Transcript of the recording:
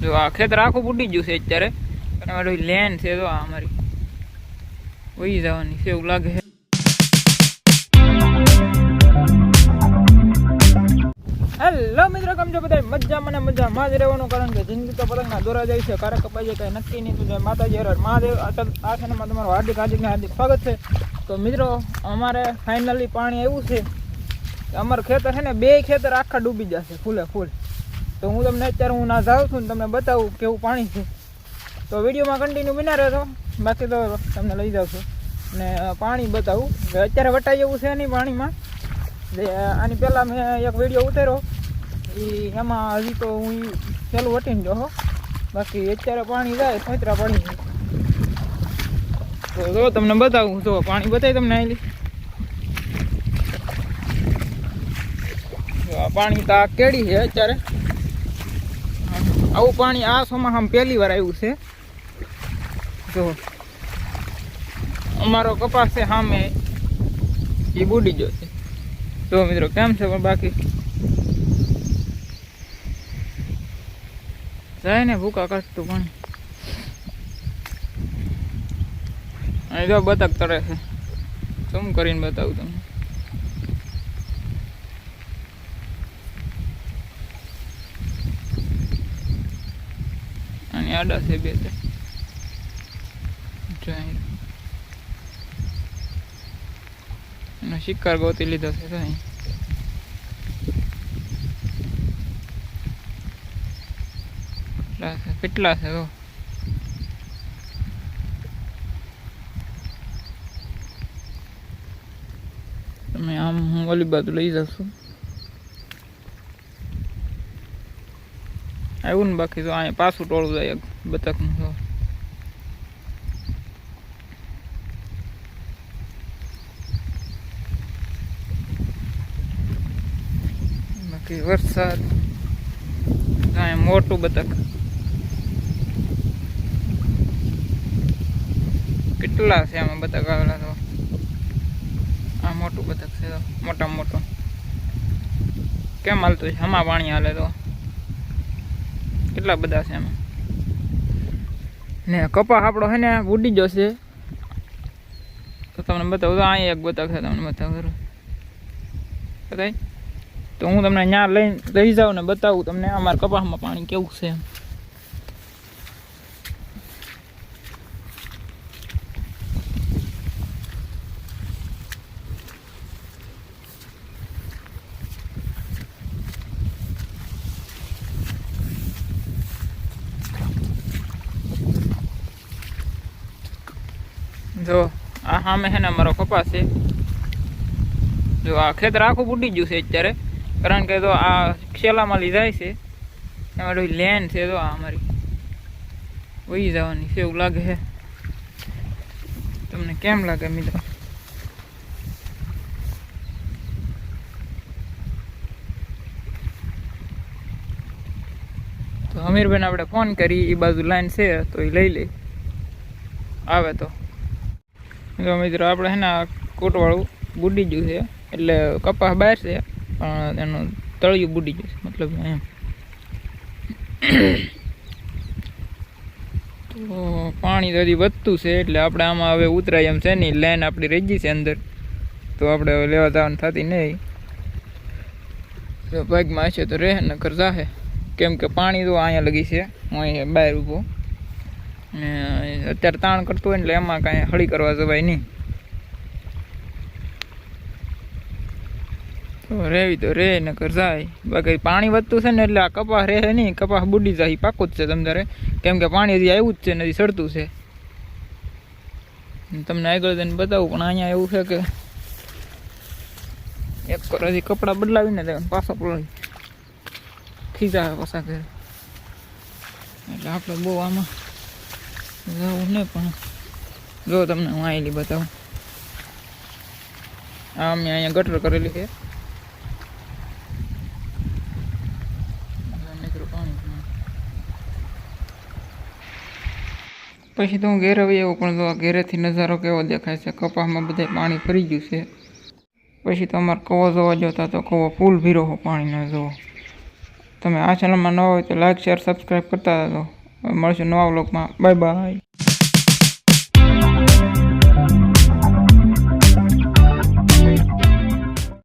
જો આ ખેતર આખું બુડી ગયું છે અત્યારે. અમારી લેન છે તો આ અમારી વહી જવાની છે એવું લાગે છે. હેલો મિત્રો, કેમ છો બધા? મજામાં ને મજામાં જ રહેવાનું, કારણ કે જિંદગી તો પતંગના દોરા જાય છે, કારક કપાઈ જાય કઈ નક્કી નહીં. તો જય માતાજી, હર હર મહાદેવ. આ ચેનલમાં તમારું હાર્દિક સ્વાગત છે. તો મિત્રો, અમારે ફાઇનલી પાણી આવ્યું છે. અમારું ખેતર છે ને, 2 ખેતર આખા ડૂબી જશે ફૂલે ફૂલ. તો હું તમને અત્યારે હું ના જાઉં છું ને તમને બતાવું કેવું પાણી છે. તો વિડીયોમાં કન્ટિન્યુ બના રહેતો, બાકી તો તમને લઈ જાઉં છું ને પાણી બતાવું. અત્યારે વટાઈ જેવું છે નહીં પાણીમાં. આની પહેલાં મેં એક વિડીયો ઉતાર્યો, એમાં હજી તો હું પેલું વટીને જો. બાકી અત્યારે પાણી જાય સોતરા પાણી. તો જો તમને બતાવું, જો પાણી બતાવી તમને આવેલી. પાણી તો આ કેડી છે અત્યારે. આવું પાણી આ ચોમાસામાં પહેલી વાર આવ્યું છે. જો અમારો કપાસ છે સામે, એ બુડી ગયો છે. જો મિત્રો કેમ છે, પણ બાકી જાય ને ભૂકા કાઢતું પાણી. અને જો બતક તરે છે, ઝૂમ કરીને બતાવું તમને. અને આડા છે 2-3 એનો શિકાર ગોતી લીધો છે. કેટલા છે તો તમે આમ હું ઓલી બાજુ લઈ જશું આવ્યું ને. બાકી તો અહીંયા પાછું ટોળું જાય બતકનું. તો બાકી વરસાદ અહીંયા મોટું બતક કેટલા છે આમાં બતક આવેલા. તો આ મોટું બતક છે, તો મોટામાં મોટો કેમ હાલતું છે? આમાં પાણી હાલે તો કેટલા બધા છે એમાં. ને કપાસ આપણો છે ને ઉડી જશે. તો તમને બતાવું, તો અહીંયા એક બતક છે, તમને બતાવું બતાય. તો હું તમને ત્યાં લઈ જાઉં ને બતાવું તમને અમારા કપાસમાં પાણી કેવું છે. જો આ સામે છે ને અમારો કપાસ છે. જો આ ખેતર આખું બુડી ગયું છે અત્યારે, કારણ કે તો આ શેલામાં જાય છે. એમાં લેન છે, તો આ અમારી વહી જવાની છે એવું લાગે છે. તમને કેમ લાગે મિત્રો? તો અમીરભાઈને આપણે ફોન કરી, એ બાજુ લાઈન છે તો એ લઈ લે આવે તો. જો મિત્રો, આપણે છે ને કોટવાળું બુડી ગયું છે, એટલે કપાસ બહાર છે પણ એનું તળિયું બુડી ગયું છે, મતલબ એમ. તો પાણી તો હજી વધતું છે, એટલે આપણે આમાં હવે ઉતરાય એમ છે નહીં. લાઈન આપણી રહી ગઈ છે અંદર, તો આપણે હવે લેવા જવાનું થતી નહીં. જો ભાગમાં હશે તો રહે, નકર જાહે. કેમ કે પાણી તો અહીંયા લગી છે, હું અહીંયા બહાર ઊભો ને અત્યારે તાણ કરતું હોય એટલે એમાં કાંઈ હળી કરવા જવાય નહીં. તો રેવી તો રે, નકર જાય. બાકી પાણી વધતું છે ને, એટલે આ કપાસ રહે નહીં, કપાસ બુડી જાય પાકું જ છે તમારે. કેમ કે પાણી હજી આવ્યું જ છે, નથી સડતું છે. તમને આગળ જઈને બતાવું, પણ અહીંયા એવું છે કે એક વાર હજી કપડાં બદલાવીને પાછો પલાવી ખીજા પાછા ઘરે. એટલે આપણે બહુ આમાં જવું નહીં. પણ જો તમને હું આવેલી બતાવું, આ મેં અહીંયા ગટર કરેલી છે. પછી તો હું ઘેર આવી આવ્યો, પણ જો ઘેરેથી નજારો કેવો દેખાય છે. કપાસમાં બધે પાણી ભરી ગયું છે. પછી તો અમારે કવો જોવા જતા તો કવો ફૂલ ભીરો પાણીનો જોવો. તમે આ ચેનલમાં નવા હોય તો લાઈક શેર સબસ્ક્રાઈબ કરતા રહો. મળશું નવા વ્લોગમાં. Bye bye.